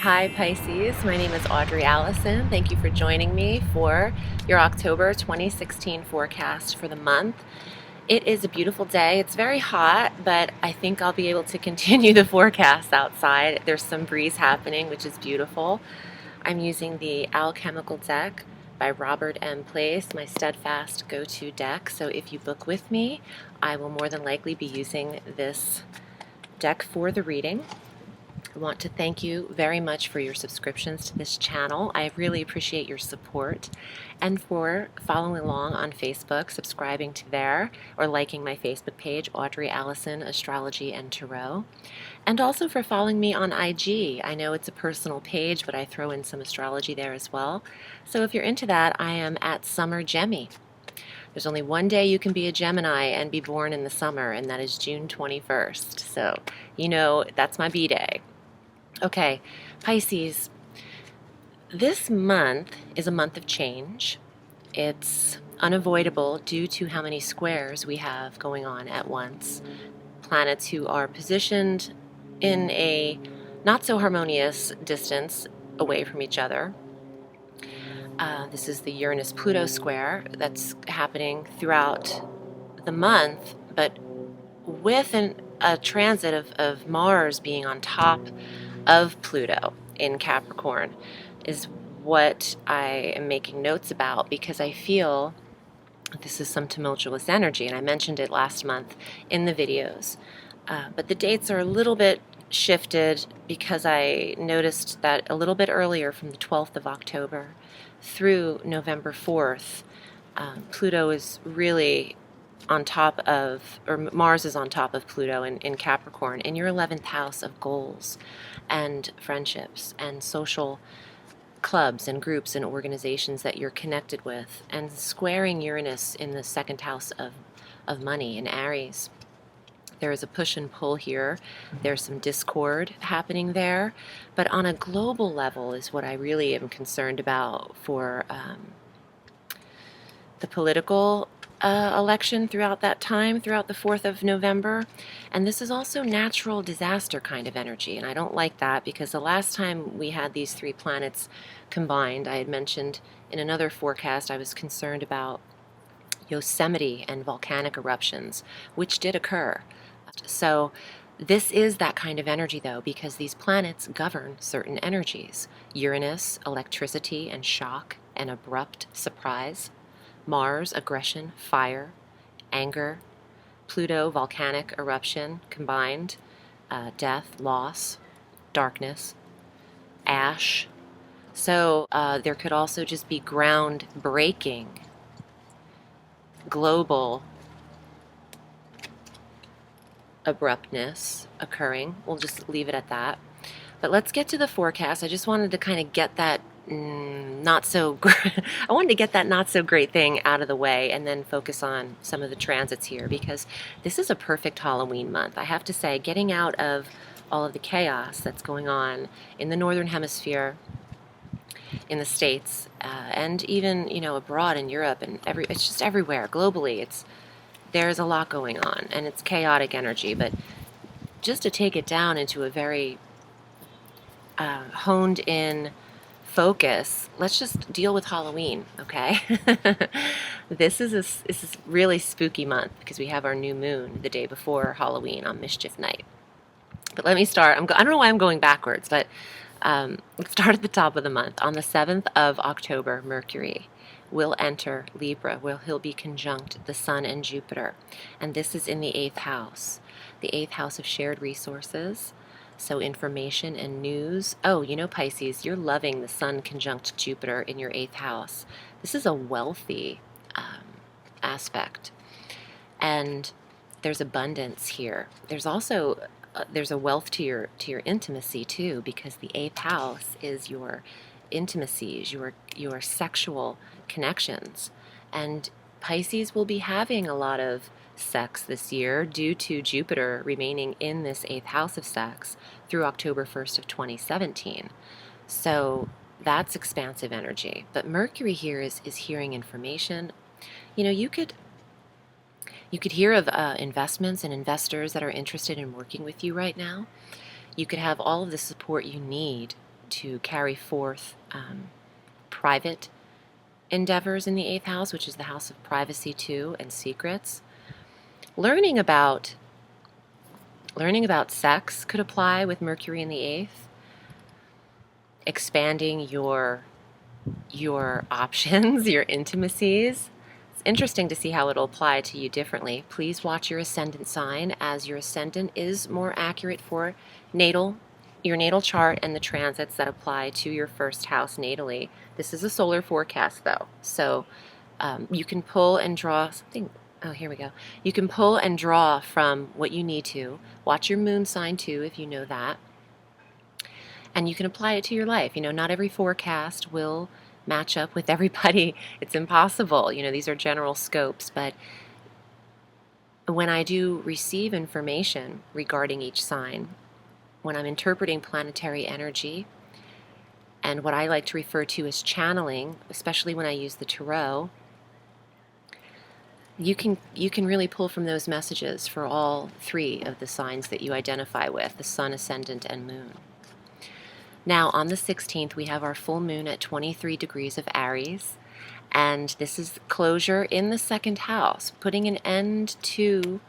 Hi Pisces, my name is Audrey Alison. Thank you for joining me for your October 2016 forecast for the month. It is a beautiful day. It's very hot, but I think I'll be able to continue the forecast outside. There's some breeze happening, which is beautiful. I'm using the Alchemical deck by Robert M. Place, my steadfast go-to deck. So if you book with me, I will more than likely be using this deck for the reading. I want to thank you very much for your subscriptions to this channel. I really appreciate your support and for following along on Facebook, subscribing to there, or liking my Facebook page, Audrey Alison Astrology and Tarot, and also for following me on IG. I know it's a personal page, but I throw in some astrology there as well. So if you're into that, I am at Summer Gemmy. There's only one day you can be a Gemini and be born in the summer, and that is June 21st. So, you know, that's my B-day. Okay, Pisces, this month is a month of change. It's unavoidable due to how many squares we have going on at once. Planets who are positioned in a not so harmonious distance away from each other. This is the Uranus-Pluto square that's happening throughout the month, but with a transit of Mars being on top of Pluto in Capricorn is what I am making notes about, because I feel this is some tumultuous energy, and I mentioned it last month in the videos. But the dates are a little bit shifted because I noticed that a little bit earlier, from the 12th of October through November 4th, Pluto is really on top of, or Mars is on top of Pluto in Capricorn, in your 11th house of goals and friendships and social clubs and groups and organizations that you're connected with, and squaring Uranus in the 2nd house of money in Aries. There is a push and pull here. There's some discord happening there, but on a global level is what I really am concerned about for the political election throughout that time, throughout the 4th of November. And this is also natural disaster kind of energy, and I don't like that, because the last time we had these three planets combined, I had mentioned in another forecast I was concerned about Yosemite and volcanic eruptions, which did occur. So this is that kind of energy, though, because these planets govern certain energies. Uranus, electricity and shock and abrupt surprise. Mars, aggression, fire, anger. Pluto, volcanic eruption combined, death, loss, darkness, ash. So there could also just be ground-breaking, global abruptness occurring. We'll just leave it at that. But let's get to the forecast. I just wanted to kind of get that not so great thing out of the way, and then focus on some of the transits here, because this is a perfect Halloween month. I have to say, getting out of all of the chaos that's going on in the Northern Hemisphere, in the States, and even, you know, abroad in Europe, and it's just everywhere globally. There's a lot going on, and it's chaotic energy, but just to take it down into a very honed in focus, let's just deal with Halloween, okay? This is a really spooky month because we have our new moon the day before Halloween on Mischief Night. But let me start. I don't know why I'm going backwards, but let's start at the top of the month. On the 7th of October, Mercury will enter Libra, where he'll be conjunct the Sun and Jupiter. And this is in the 8th house, the 8th house of shared resources. So information and news. Oh, you know, Pisces, you're loving the Sun conjunct Jupiter in your 8th house. This is a wealthy aspect. And there's abundance here. There's also there's a wealth to your intimacy too, because the 8th house is your intimacies, your sexual connections. And Pisces will be having a lot of sex this year due to Jupiter remaining in this 8th house of sex through October 1st of 2017. So that's expansive energy. But Mercury here is hearing information. You know, you could hear of investments and investors that are interested in working with you right now. You could have all of the support you need to carry forth private endeavors in the 8th house, which is the house of privacy too, and secrets. Learning about sex could apply with Mercury in the 8th. Expanding your options, your intimacies. It's interesting to see how it'll apply to you differently. Please watch your ascendant sign, as your ascendant is more accurate for your natal chart and the transits that apply to your first house natally. This is a solar forecast though, so you can pull and draw something. Oh, here we go. You can pull and draw from what you need to. Watch your moon sign too, if you know that. And you can apply it to your life. Not every forecast will match up with everybody. It's impossible. These are general scopes, but when I do receive information regarding each sign, when I'm interpreting planetary energy, and what I like to refer to as channeling, especially when I use the tarot, you can really pull from those messages for all 3 of the signs that you identify with, the sun, ascendant, and moon. Now, on the 16th, we have our full moon at 23 degrees of Aries, and this is closure in the 2nd house, putting an end to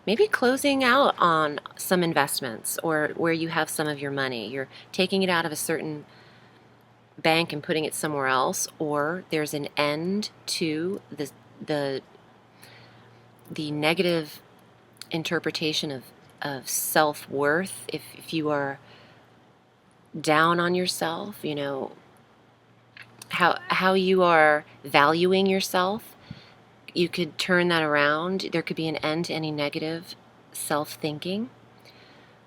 maybe closing out on some investments or where you have some of your money. You're taking it out of a certain bank and putting it somewhere else, or there's an end to the negative interpretation of self-worth. If you are down on yourself, how you are valuing yourself, you could turn that around. There could be an end to any negative self-thinking,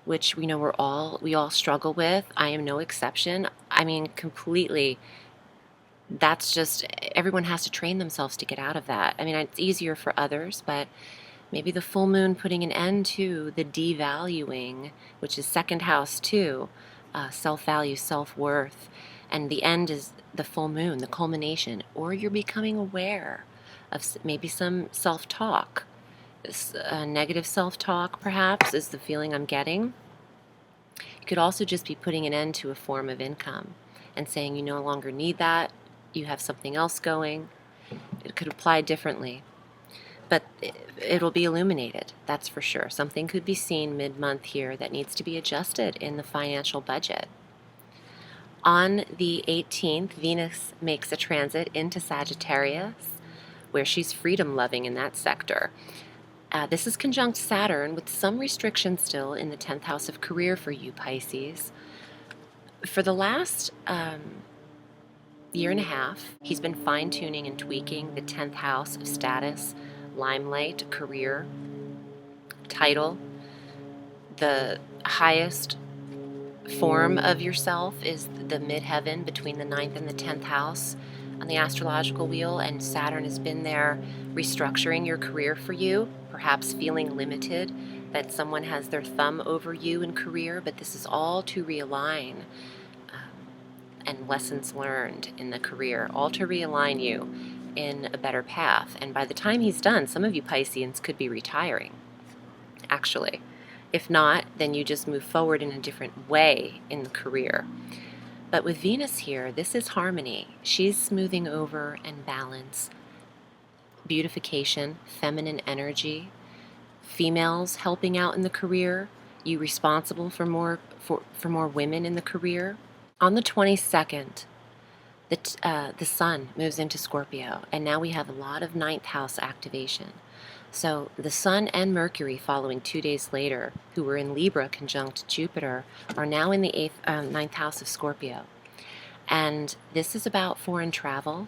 which we know we all struggle with. I am no exception. I mean, completely. That's just, everyone has to train themselves to get out of that. I mean, it's easier for others, but maybe the full moon putting an end to the devaluing, which is 2nd house too, self-value, self-worth, and the end is the full moon, the culmination, or you're becoming aware of maybe some self-talk. Negative self-talk, perhaps, is the feeling I'm getting. You could also just be putting an end to a form of income and saying you no longer need that, you have something else going. It could apply differently, but it'll be illuminated, that's for sure. Something could be seen mid-month here that needs to be adjusted in the financial budget. On the 18th, Venus makes a transit into Sagittarius, where she's freedom-loving in that sector. This is conjunct Saturn with some restrictions still in the 10th house of career for you, Pisces. For the last year and a half, he's been fine-tuning and tweaking the 10th house of status, limelight, career, title. The highest form of yourself is the midheaven between the 9th and the 10th house on the astrological wheel, and Saturn has been there restructuring your career for you, perhaps feeling limited, that someone has their thumb over you in career, but this is all to realign, and lessons learned in the career, all to realign you in a better path. And by the time he's done, some of you Pisceans could be retiring, actually. If not, then you just move forward in a different way in the career. But with Venus here, this is harmony. She's smoothing over and balance, beautification, feminine energy, females helping out in the career, you responsible for more women in the career. On the 22nd, the sun moves into Scorpio, and now we have a lot of 9th house activation. So the sun and Mercury, following 2 days later, who were in Libra conjunct Jupiter, are now in the 9th house of Scorpio. And this is about foreign travel,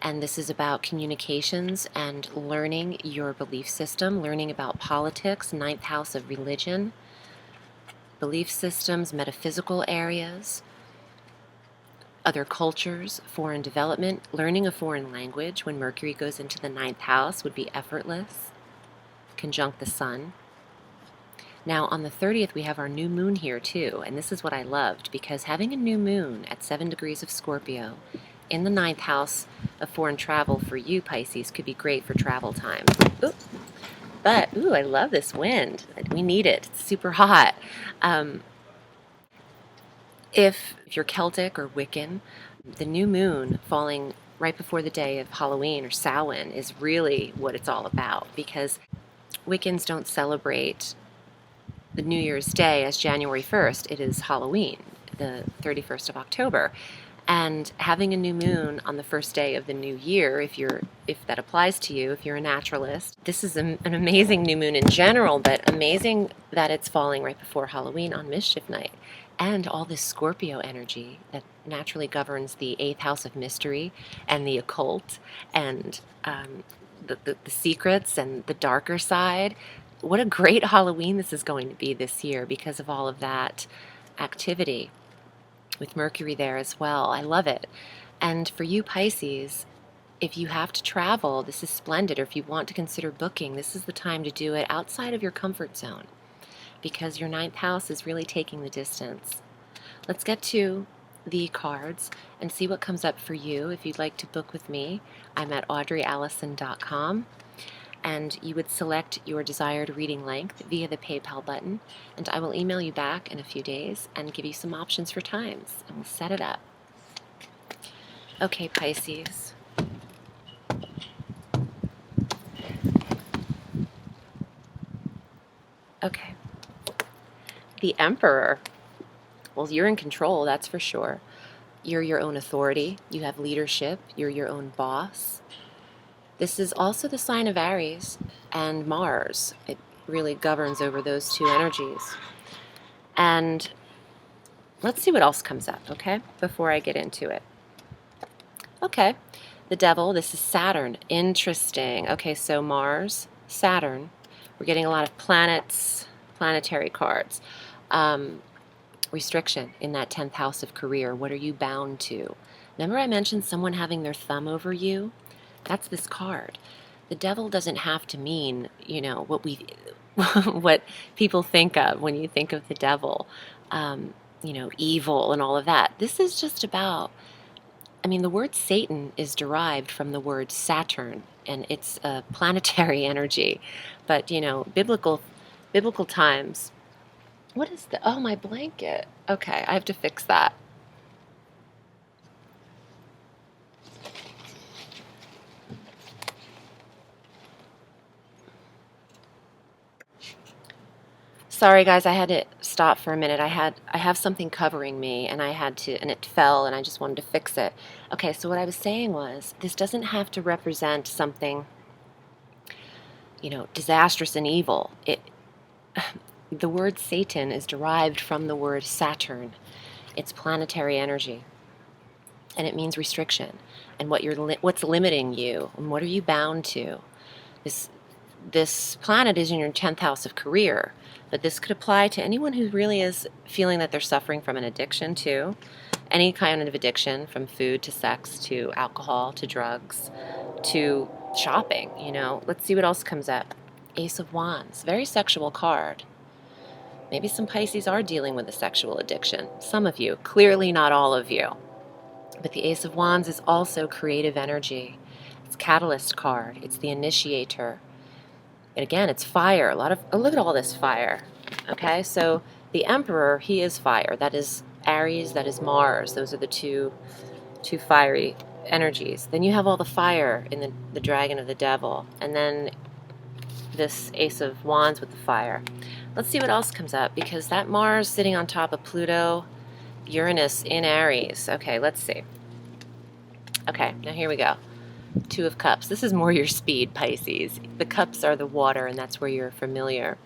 and this is about communications and learning your belief system, learning about politics, 9th house of religion, belief systems, metaphysical areas, other cultures, foreign development. Learning a foreign language when Mercury goes into the 9th house would be effortless, conjunct the sun. Now on the 30th we have our new moon here too, and this is what I loved, because having a new moon at 7 degrees of Scorpio in the 9th house of foreign travel for you Pisces could be great for travel time. But I love this wind. We need it. It's super hot. If if you're Celtic or Wiccan, the new moon falling right before the day of Halloween or Samhain is really what it's all about, because Wiccans don't celebrate the New Year's Day as January 1st. It is Halloween, the 31st of October. And having a new moon on the first day of the new year, if that applies to you, if you're a naturalist, this is an amazing new moon in general, but amazing that it's falling right before Halloween on Mischief Night. And all this Scorpio energy that naturally governs the 8th house of mystery and the occult and the secrets and the darker side. What a great Halloween this is going to be this year because of all of that activity, with Mercury there as well. I love it. And for you Pisces, if you have to travel, this is splendid. Or if you want to consider booking, this is the time to do it outside of your comfort zone, because your 9th house is really taking the distance. Let's get to the cards and see what comes up for you. If you'd like to book with me, I'm at audreyallison.com. And you would select your desired reading length via the PayPal button, and I will email you back in a few days and give you some options for times, and we'll set it up. Okay, Pisces. Okay. The Emperor. Well, you're in control, that's for sure. You're your own authority. You have leadership. You're your own boss. This is also the sign of Aries and Mars. It really governs over those two energies. And let's see what else comes up, okay, before I get into it. Okay, the Devil, this is Saturn. Interesting. Okay, so Mars, Saturn. We're getting a lot of planets, planetary cards. Restriction in that 10th house of career. What are you bound to? Remember I mentioned someone having their thumb over you? That's this card. The Devil doesn't have to mean, what people think of when you think of the Devil, evil and all of that. This is just about, the word Satan is derived from the word Saturn, and it's a planetary energy. But, biblical times. What is the, oh, my blanket. Okay, I have to fix that. Sorry guys, I had to stop for a minute. I have something covering me and and it fell and I just wanted to fix it. Okay, so what I was saying was, this doesn't have to represent something, disastrous and evil. The word Satan is derived from the word Saturn. It's planetary energy. And it means restriction and what's limiting you and what are you bound to. This planet is in your 10th house of career, but this could apply to anyone who really is feeling that they're suffering from an addiction too. Any kind of addiction, from food to sex to alcohol to drugs to shopping, Let's see what else comes up. Ace of Wands, very sexual card. Maybe some Pisces are dealing with a sexual addiction. Some of you, clearly not all of you. But the Ace of Wands is also creative energy. It's catalyst card. It's the initiator. And again, it's fire. Look at all this fire. Okay, so the Emperor, he is fire. That is Aries, that is Mars. Those are the two fiery energies. Then you have all the fire in the Dragon of the Devil. And then this Ace of Wands with the fire. Let's see what else comes up, because that Mars sitting on top of Pluto, Uranus in Aries. Okay, let's see. Okay, now here we go. Two of Cups. This is more your speed, Pisces. The cups are the water, and that's where you're familiar.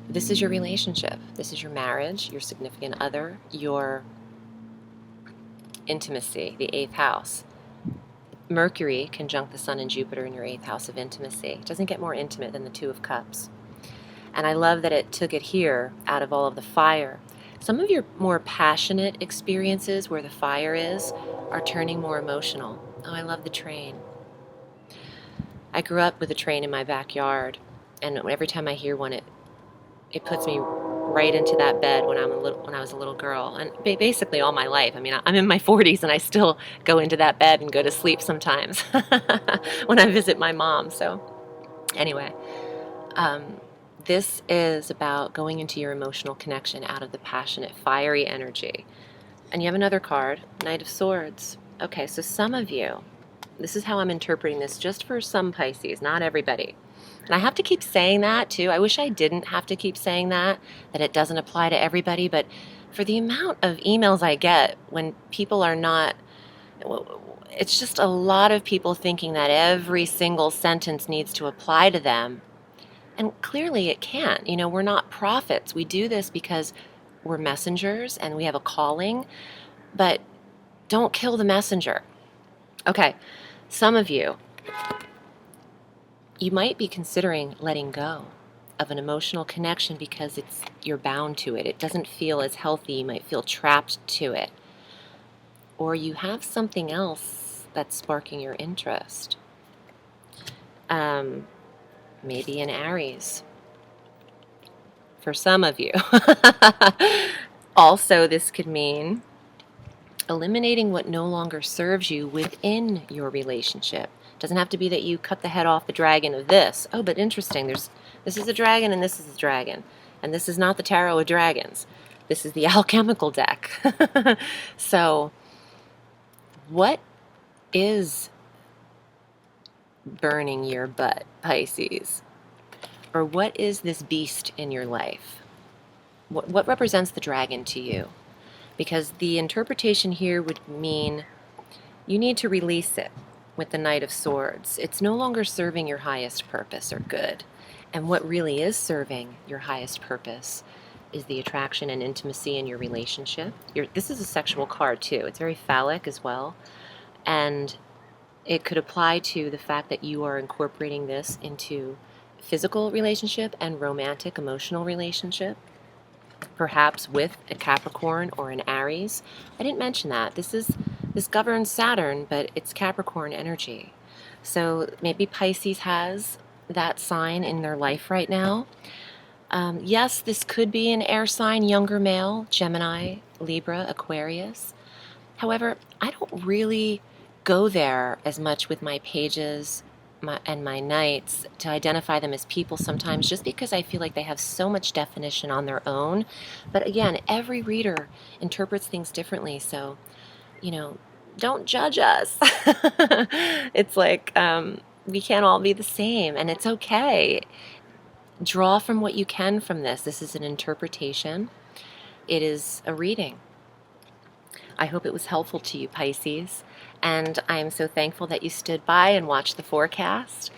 This is your relationship. This is your marriage, your significant other, your intimacy, the 8th house. Mercury conjunct the Sun and Jupiter in your 8th house of intimacy. It doesn't get more intimate than the Two of Cups. And I love that it took it here out of all of the fire. Some of your more passionate experiences where the fire is are turning more emotional. Oh, I love the train. I grew up with a train in my backyard, and every time I hear one, it puts me right into that bed when I was a little girl, and basically all my life. I'm in my 40s, and I still go into that bed and go to sleep sometimes when I visit my mom. So, anyway, this is about going into your emotional connection out of the passionate, fiery energy. And you have another card, Knight of Swords. Okay, so some of you, this is how I'm interpreting this, just for some Pisces, not everybody. And I have to keep saying that too. I wish I didn't have to keep saying that it doesn't apply to everybody, but for the amount of emails I get when people are not, it's just a lot of people thinking that every single sentence needs to apply to them. And clearly it can't. You know, we're not prophets. We do this because we're messengers and we have a calling, but don't kill the messenger. Okay, some of you, you might be considering letting go of an emotional connection because you're bound to it. It doesn't feel as healthy. You might feel trapped to it. Or you have something else that's sparking your interest. Maybe an Aries. For some of you. Also, this could mean eliminating what no longer serves you within your relationship. Doesn't have to be that you cut the head off the dragon of this. Oh, but interesting. This is a dragon and this is a dragon. And this is not the Tarot of Dragons. This is the alchemical deck. So, what is burning your butt, Pisces? Or what is this beast in your life? What represents the dragon to you? Because the interpretation here would mean you need to release it with the Knight of Swords. It's no longer serving your highest purpose or good. And what really is serving your highest purpose is the attraction and intimacy in your relationship. This is a sexual card too. It's very phallic as well. And it could apply to the fact that you are incorporating this into physical relationship and romantic, emotional relationship. Perhaps with a Capricorn or an Aries. I didn't mention that. This governs Saturn, but it's Capricorn energy. So maybe Pisces has that sign in their life right now. Yes, this could be an air sign, younger male, Gemini, Libra, Aquarius. However, I don't really go there as much with my pages and my knights to identify them as people sometimes, just because I feel like they have so much definition on their own. But again, every reader interprets things differently, so, don't judge us. It's like we can't all be the same, and it's okay. Draw from what you can from this. This is an interpretation. It is a reading. I hope it was helpful to you, Pisces. And I'm so thankful that you stood by and watched the forecast.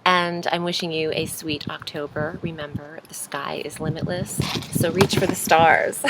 And I'm wishing you a sweet October. Remember, the sky is limitless, so reach for the stars.